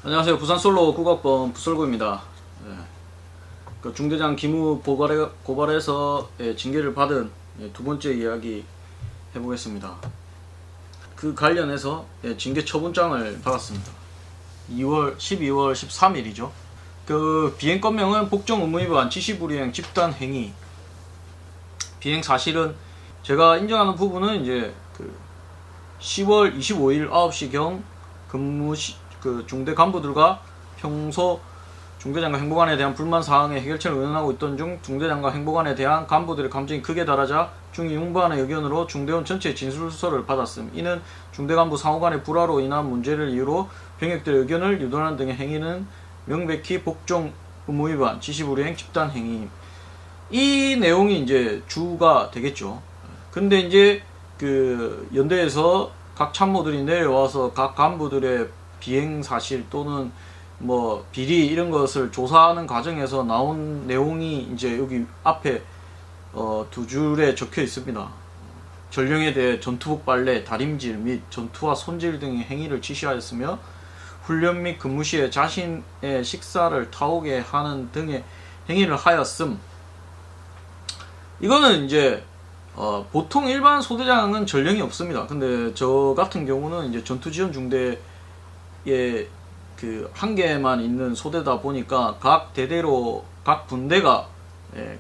안녕하세요. 부산 솔로 국악범 부설구입니다. 예, 그 중대장 기무 고발에서 징계를 받은 두 번째 이야기 해보겠습니다. 그 관련해서 징계 처분장을 받았습니다. 12월 13일이죠. 그 비행 건명은 복종 의무 위반, 지시불이행, 집단 행위. 비행 사실은 제가 인정하는 부분은 이제 그 10월 25일 9시경 그 중대 간부들과 평소 중대장과 행보관에 대한 불만 사항의 해결책을 의논하고 있던 중 중대장과 행보관에 대한 간부들의 감정이 극에 달하자 중위 용반의 의견으로 중대원 전체 진술서를 받았음. 이는 중대간부 상호간의 불화로 인한 문제를 이유로 병역들의 의견을 유도하는 등의 행위는 명백히 복종 의무 위반, 지시불이행, 집단 행위. 이 내용이 이제 주가 되겠죠. 근데 이제 그 연대에서 각 참모들이 내려와서 각 간부들의 비행 사실 또는 뭐 비리 이런 것을 조사하는 과정에서 나온 내용이 이제 여기 앞에 두 줄에 적혀 있습니다. 전령에 대해 전투복 발레, 다림질 및 전투화 손질 등의 행위를 지시하였으며 훈련 및 근무 시에 자신의 식사를 타오게 하는 등의 행위를 하였음. 이거는 이제 보통 일반 소대장은 전령이 없습니다. 근데 저 같은 경우는 이제 전투지원 중대에 그 한 개만 있는 소대다 보니까 각 대대로 각 분대가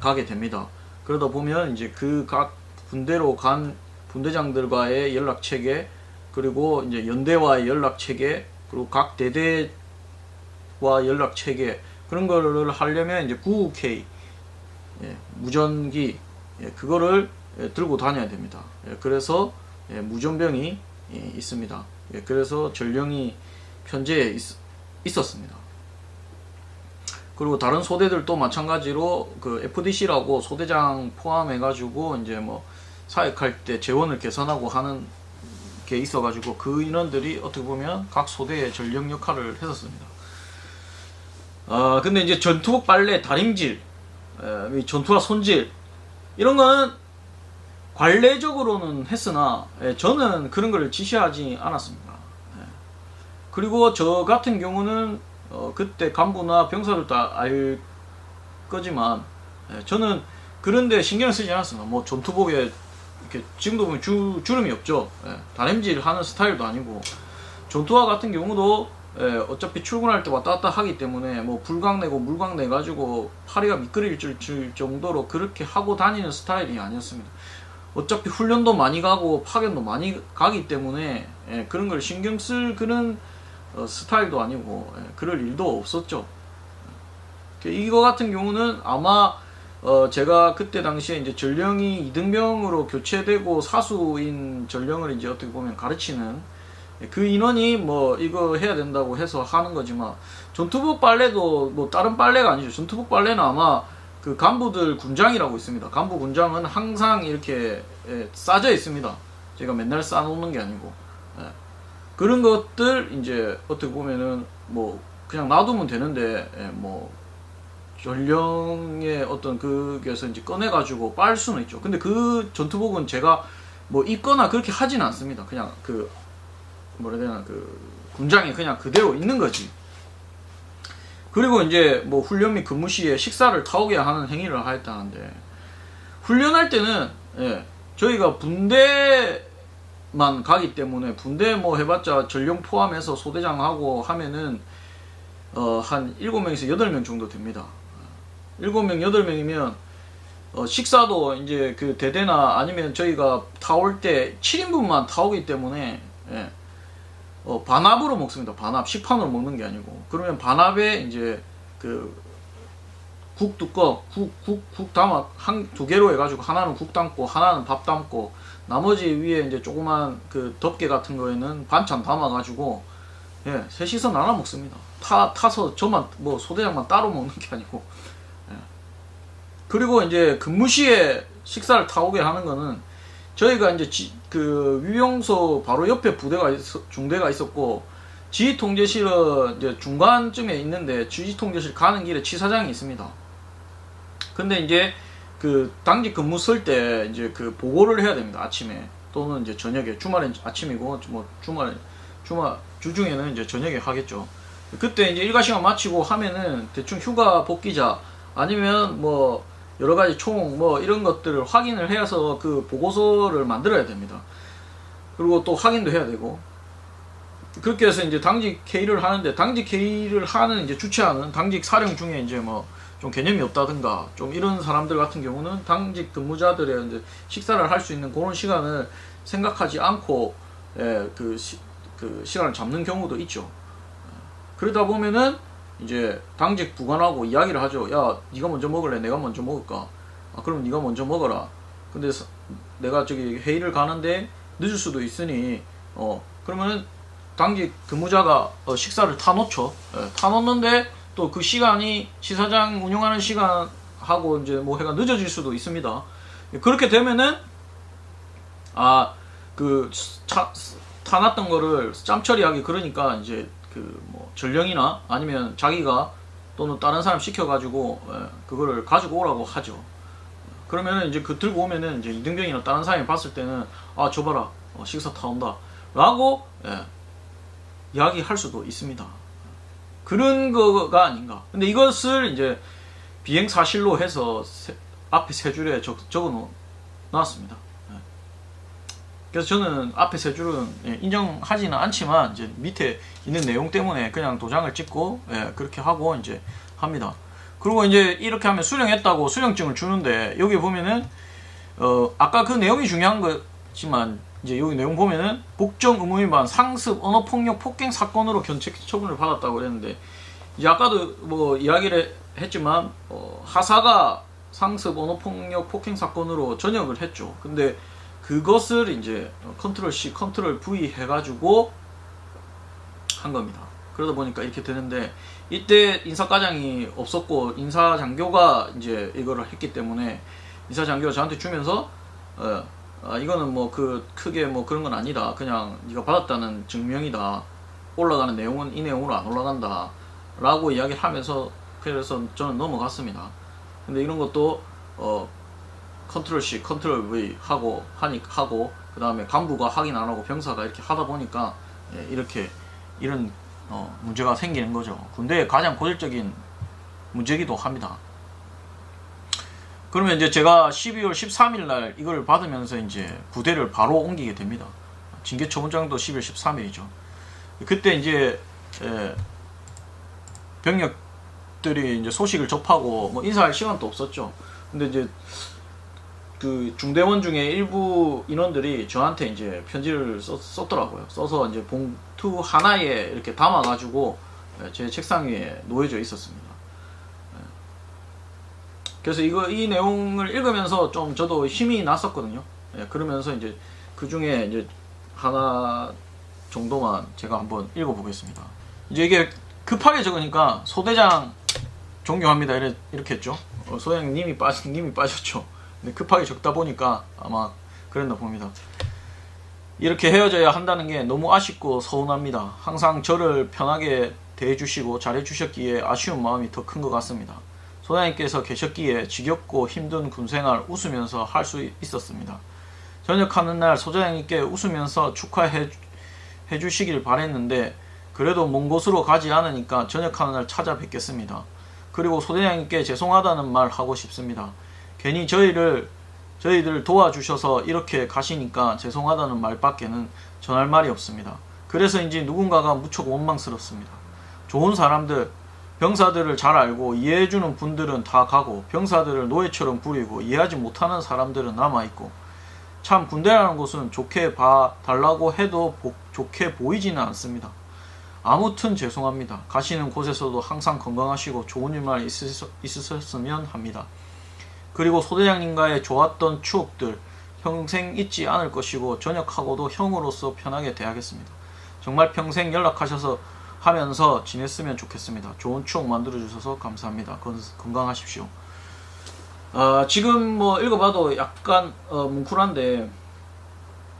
가게 됩니다. 그러다 보면 이제 그 각 분대로 간 분대장들과의 연락 체계, 그리고 이제 연대와의 연락 체계, 그리고 각 대대와 연락 체계, 그런 거를 하려면 이제 99K 무전기 그거를 들고 다녀야 됩니다. 그래서 무전병이 있습니다. 그래서 전령이 편제에 있었습니다. 그리고 다른 소대들도 마찬가지로 그 FDC라고 소대장 포함해가지고 이제 뭐 사역할 때 재원을 개선하고 하는 게 있어가지고 그 인원들이 어떻게 보면 각 소대의 전령 역할을 했었습니다. 근데 이제 전투복 발레, 다림질, 전투화 손질 이런 거는 관례적으로는 했으나 저는 그런 걸 지시하지 않았습니다. 그리고 저 같은 경우는 그때 간부나 병사들도 알 거지만 저는 그런데 신경을 쓰지 않았습니다. 뭐 전투복에 이렇게 지금도 보면 주름이 없죠. 다림질 하는 스타일도 아니고 전투화 같은 경우도 어차피 출근할 때 왔다 갔다 하기 때문에 뭐 불각 내고 물각 내 가지고 파리가 미끄러질 정도로 그렇게 하고 다니는 스타일이 아니었습니다. 어차피 훈련도 많이 가고 파견도 많이 가기 때문에 그런 걸 신경 쓸 그런 스타일도 아니고 그럴 일도 없었죠. 이거 같은 경우는 아마 제가 그때 당시에 이제 전령이 2등병으로 교체되고 사수인 전령을 이제 어떻게 보면 가르치는 그 인원이 뭐 이거 해야 된다고 해서 하는 거지만 전투복 발레도 뭐 다른 발레가 아니죠. 전투복 발레는 아마 그 간부들 군장이라고 있습니다. 간부 군장은 항상 이렇게 싸져 있습니다. 제가 맨날 싸놓는 게 아니고 그런 것들 이제 어떻게 보면은 뭐 그냥 놔두면 되는데 뭐 전령의 어떤 그게서 이제 꺼내가지고 빨 수는 있죠. 근데 그 전투복은 제가 뭐 입거나 그렇게 하진 않습니다. 그냥 그 뭐라 해야 되나 그 군장이 그냥 그대로 있는 거지. 그리고 이제 뭐 훈련 및 근무 시에 식사를 타오게 하는 행위를 하였다는데 훈련할 때는 저희가 분대만 가기 때문에 분대 뭐 해봤자 전령 포함해서 소대장하고 하면은 한 7명에서 8명 정도 됩니다. 7명, 8명이면 식사도 이제 그 대대나 아니면 저희가 타올 때 7인분만 타오기 때문에 반합으로 먹습니다. 반합. 식판으로 먹는 게 아니고. 그러면 반합에 이제 그 국 뚜껑, 국 담아 두 개로 해가지고 하나는 국 담고 하나는 밥 담고 나머지 위에 이제 조그만 그 덮개 같은 거에는 반찬 담아가지고 셋이서 나눠 먹습니다. 타서 저만 뭐 소대장만 따로 먹는 게 아니고. 그리고 이제 근무 시에 식사를 타오게 하는 거는 저희가 이제 그 위용소 바로 옆에 중대가 있었고 지휘 통제실은 이제 중간쯤에 있는데 지휘 통제실 가는 길에 치사장이 있습니다. 근데 이제 그 당직 근무 쓸 때 이제 그 보고를 해야 됩니다. 아침에 또는 이제 저녁에. 주말엔 아침이고 뭐 주중에는 이제 저녁에 하겠죠. 그때 이제 일과 시간 마치고 하면은 대충 휴가 복귀자 아니면 뭐 여러 가지 총 뭐 이런 것들을 확인을 해서 그 보고서를 만들어야 됩니다. 그리고 또 확인도 해야 되고, 그렇게 해서 이제 당직 회의를 하는데, 당직 회의를 하는 이제 주최하는 당직 사령 중에 이제 뭐 좀 개념이 없다든가 좀 이런 사람들 같은 경우는 당직 근무자들의 이제 식사를 할 수 있는 그런 시간을 생각하지 않고 그 시간을 잡는 경우도 있죠. 그러다 보면은 이제 당직 부관하고 이야기를 하죠. 야, 네가 먼저 먹을래? 내가 먼저 먹을까? 아, 그럼 네가 먼저 먹어라. 근데 내가 저기 회의를 가는데 늦을 수도 있으니 그러면은 당직 근무자가 식사를 타놓죠. 타놓는데 또 그 시간이 시사장 운영하는 시간하고 이제 뭐 해가 늦어질 수도 있습니다. 그렇게 되면은 그 타놨던 거를 짬 처리하기 그러니까 이제 그 뭐 전령이나 아니면 자기가 또는 다른 사람 시켜가지고 그거를 가지고 오라고 하죠. 그러면은 이제 그 들고 오면은 이제 이등병이나 다른 사람이 봤을 때는 아, 저 봐라, 식사 타온다 라고 이야기할 수도 있습니다. 그런 거가 아닌가. 근데 이것을 이제 비행 사실로 해서 앞에 세 줄에 적어 놨습니다. 그래서 저는 앞에 세 줄은 인정하지는 않지만 이제 밑에 있는 내용 때문에 그냥 도장을 찍고 그렇게 하고 이제 합니다. 그리고 이제 이렇게 하면 수령했다고 수령증을 주는데, 여기 보면은 아까 그 내용이 중요한 거지만 이제 여기 내용 보면은 복정 의무 위반 상습 언어폭력 폭행 사건으로 견책 처분을 받았다고 그랬는데, 이제 아까도 뭐 이야기를 했지만 하사가 상습 언어폭력 폭행 사건으로 전역을 했죠. 근데 그것을 이제 컨트롤 C, 컨트롤 V 해가지고 한 겁니다. 그러다 보니까 이렇게 되는데, 이때 인사과장이 없었고 인사장교가 이제 이거를 했기 때문에 인사장교가 저한테 주면서 이거는 뭐 크게 뭐 그런 건 아니다. 그냥 네가 받았다는 증명이다. 올라가는 내용은 이 내용으로 안 올라간다. 라고 이야기를 하면서, 그래서 저는 넘어갔습니다. 근데 이런 것도 컨트롤 C, 컨트롤 V 하고 그 다음에 간부가 확인 안 하고 병사가 이렇게 하다 보니까 이렇게 이런 문제가 생기는 거죠. 군대의 가장 고질적인 문제기도 합니다. 그러면 이제 제가 12월 13일 날 이걸 받으면서 이제 부대를 바로 옮기게 됩니다. 징계 처분장도 12월 13일이죠. 그때 이제 병력들이 이제 소식을 접하고 뭐 인사할 시간도 없었죠. 근데 이제 그 중대원 중에 일부 인원들이 저한테 이제 편지를 썼더라고요. 써서 이제 봉투 하나에 이렇게 담아가지고 제 책상 위에 놓여져 있었습니다. 그래서 이 내용을 읽으면서 좀 저도 힘이 났었거든요. 그러면서 이제 그 중에 이제 하나 정도만 제가 한번 읽어보겠습니다. 이제 이게 급하게 적으니까 소대장 존경합니다 이렇게 했죠. 소대장 님이 빠졌죠. 근데 급하게 적다 보니까 아마 그랬나 봅니다. 이렇게 헤어져야 한다는 게 너무 아쉽고 서운합니다. 항상 저를 편하게 대해주시고 잘해주셨기에 아쉬운 마음이 더 큰 것 같습니다. 소장님께서 계셨기에 지겹고 힘든 군생활 웃으면서 할 수 있었습니다. 전역하는 날 소장님께 웃으면서 축하해 주시길 바랬는데 그래도 먼 곳으로 가지 않으니까 전역하는 날 찾아뵙겠습니다. 그리고 소대장님께 죄송하다는 말 하고 싶습니다. 괜히 저희들 도와주셔서 이렇게 가시니까 죄송하다는 말밖에는 전할 말이 없습니다. 그래서인지 누군가가 무척 원망스럽습니다. 좋은 사람들, 병사들을 잘 알고 이해해주는 분들은 다 가고 병사들을 노예처럼 부리고 이해하지 못하는 사람들은 남아있고, 참 군대라는 곳은 좋게 봐달라고 해도 좋게 보이지는 않습니다. 아무튼 죄송합니다. 가시는 곳에서도 항상 건강하시고 좋은 일만 있으셨으면 합니다. 그리고 소대장님과의 좋았던 추억들 평생 잊지 않을 것이고 전역하고도 형으로서 편하게 대하겠습니다. 정말 평생 연락하셔서 하면서 지냈으면 좋겠습니다. 좋은 추억 만들어주셔서 감사합니다. 건강하십시오. 지금 뭐 읽어봐도 약간 뭉클한데,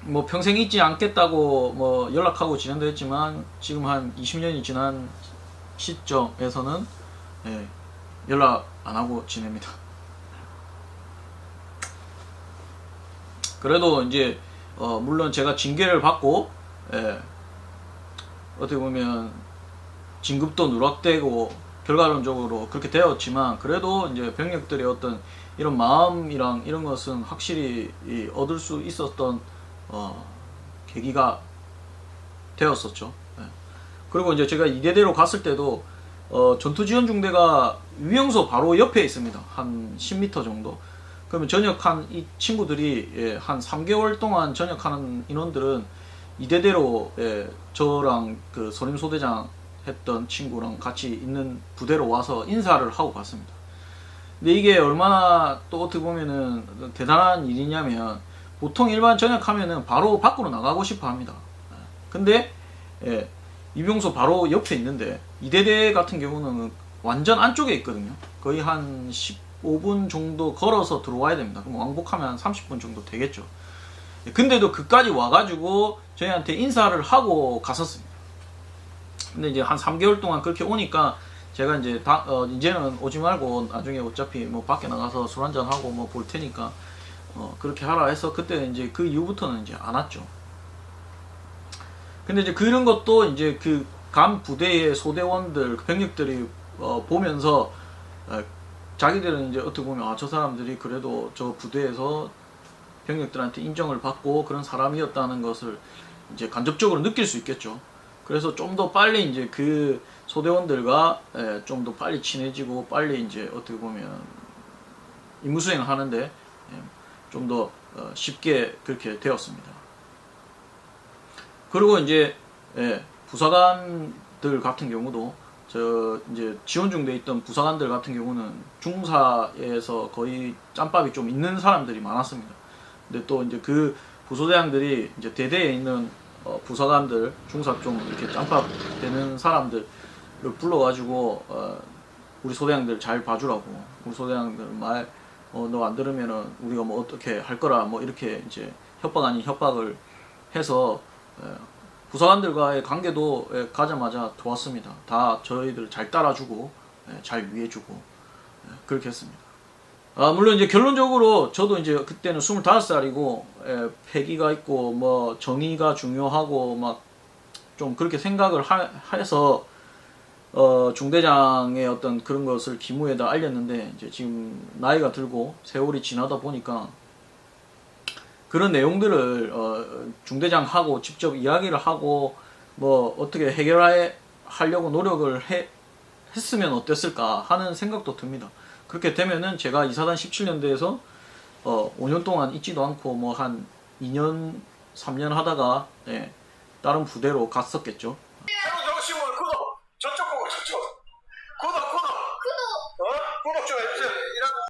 뭐 평생 잊지 않겠다고 뭐 연락하고 지낸다 했지만 지금 한 20년이 지난 시점에서는 연락 안 하고 지냅니다. 그래도 이제 물론 제가 징계를 받고 어떻게 보면 진급도 누락되고 결과론적으로 그렇게 되었지만 그래도 이제 병력들의 어떤 이런 마음이랑 이런 것은 확실히 얻을 수 있었던 계기가 되었었죠. 예. 그리고 이제 제가 이대대로 갔을 때도 전투지원중대가 유영소 바로 옆에 있습니다. 한 10m 정도. 그러면 전역한 이 친구들이 한 3개월 동안 전역하는 인원들은 이대대로 저랑 그 선임소대장 했던 친구랑 같이 있는 부대로 와서 인사를 하고 갔습니다. 근데 이게 얼마나 또 어떻게 보면은 대단한 일이냐면 보통 일반 전역하면은 바로 밖으로 나가고 싶어 합니다. 근데 이병소 바로 옆에 있는데 이대대 같은 경우는 완전 안쪽에 있거든요. 거의 한 15분 정도 걸어서 들어와야 됩니다. 그럼 왕복하면 한 30분 정도 되겠죠. 근데도 그까지 와가지고 저희한테 인사를 하고 갔었습니다. 근데 이제 한 3개월 동안 그렇게 오니까 제가 이제 이제는 오지 말고 나중에 어차피 뭐 밖에 나가서 술 한잔 하고 뭐 볼 테니까 그렇게 하라 해서 그때 이제 그 이후부터는 이제 안 왔죠. 근데 이제 그런 것도 이제 그 간 부대의 소대원들 병력들이 보면서 자기들은 이제 어떻게 보면 저 사람들이 그래도 저 부대에서 병력들한테 인정을 받고 그런 사람이었다는 것을 이제 간접적으로 느낄 수 있겠죠. 그래서 좀 더 빨리 이제 그 소대원들과 좀 더 빨리 친해지고 빨리 이제 어떻게 보면 임무 수행을 하는데 좀 더 쉽게 그렇게 되었습니다. 그리고 이제 부사관들 같은 경우도 저 이제 지원중대에 있던 부사관들 같은 경우는 중사에서 거의 짬밥이 좀 있는 사람들이 많았습니다. 근데 또 이제 그 부소대장들이 이제 대대에 있는 부사관들 중사 좀 이렇게 짬밥 되는 사람들을 불러가지고 우리 소대장들 잘 봐주라고, 우리 소대장들 말 너 안 들으면은 우리가 뭐 어떻게 할 거라 뭐 이렇게 이제 협박 아닌 협박을 해서 부사관들과의 관계도 가자마자 좋았습니다. 다 저희들 잘 따라주고 잘 위해주고 그렇게 했습니다. 물론 이제 결론적으로 저도 이제 그때는 25살이고 패기가 있고 뭐 정의가 중요하고 막 좀 그렇게 생각을 해서 중대장의 어떤 그런 것을 기무에다 알렸는데 이제 지금 나이가 들고 세월이 지나다 보니까 그런 내용들을 중대장하고 직접 이야기를 하고 뭐 어떻게 해결하려고 노력을 했으면 어땠을까 하는 생각도 듭니다. 그렇게 되면은 제가 이사단 17년대에서 5년 동안 있지도 않고 뭐 한 2년 3년 하다가 다른 부대로 갔었겠죠. 저쪽 보고 저쪽 구독 좀 해주세요.